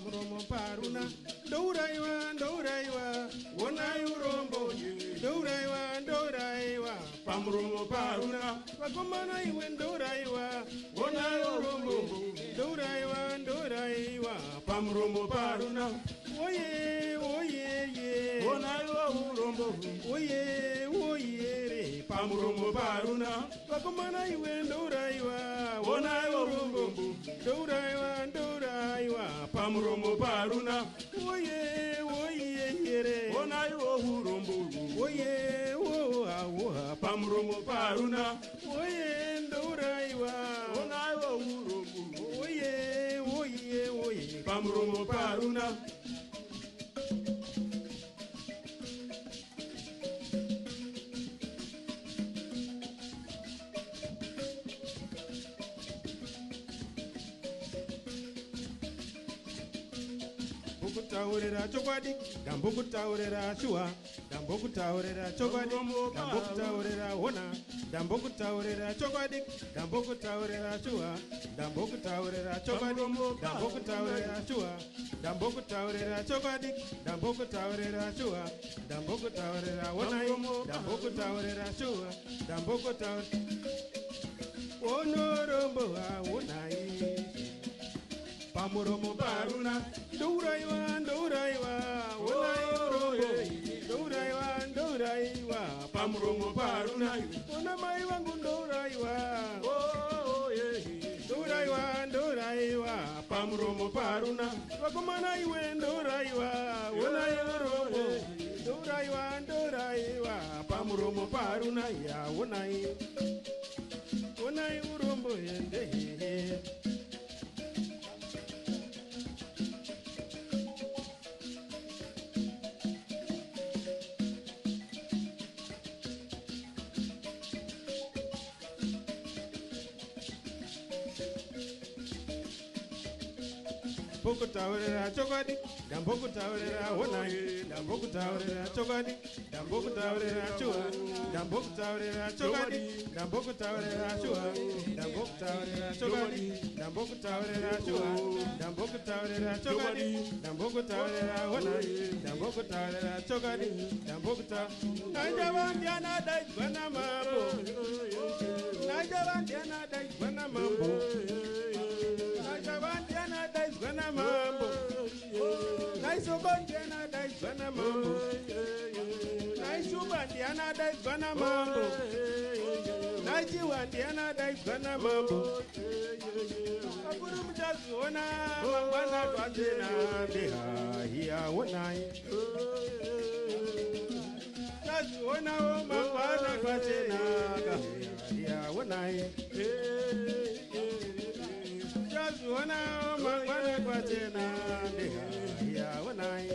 pamromo paruna ndouraiwa onai urombo ndouraiwa pamromo paruna vakomana iwe ndouraiwa onai urombo ndouraiwa pamromo paruna oye onaiwa urombo oye re pamromo paruna vakomana iwe ndouraiwa onai urombo ndouraiwa pamromo paruna oye re onaiwa urombo oye pamromo paruna oye ndouraiwa onaiwa urombo oye pamromo paruna Taurera chokwadi ndambokutaurira shuwa ndambokutaurira chokwadi ndambokutaurira hona ndambokutaurira chokwadi ndambokutaurira shuwa ndambokutaurira chokwadi ndambokutaurira shuwa ndambokutaurira chokwadi ndambokutaurira shuwa ndambokutaurira hona ndambokutaurira shuwa ndambokutaurira onorombo honai pamuromo paruna ndouraiwa onai urombo ndouraiwa pamuromo paruna ona mai vangu ndouraiwa pamuromo paruna vakomana iwe ndouraiwa onai urombo ndouraiwa pamuromo paruna ya onai urombo yendehehe ndambokutaurira chokwadi ndambokutaurira honai ndambokutaurira chokwadi ndambokutaurira shuwa ndambokutaurira chokwadi ndambokutaurira shuwa ndambokutaurira chokwadi ndambokutaurira shuwa ndambokutaurira chokwadi ndambokutaurira honai ndambokutaurira chokwadi najavandiana daigwana mambo daizwana mambo naisokondiana daizwana mambo naishubandiana daizwana mambo naichiwandiana daizwana mambo akuri muchaziona mangwana twatena ndehahiya wonai chazionawo mangwana twatena kahiya wonai Ona mangwana kwa tena ndeha ya wanai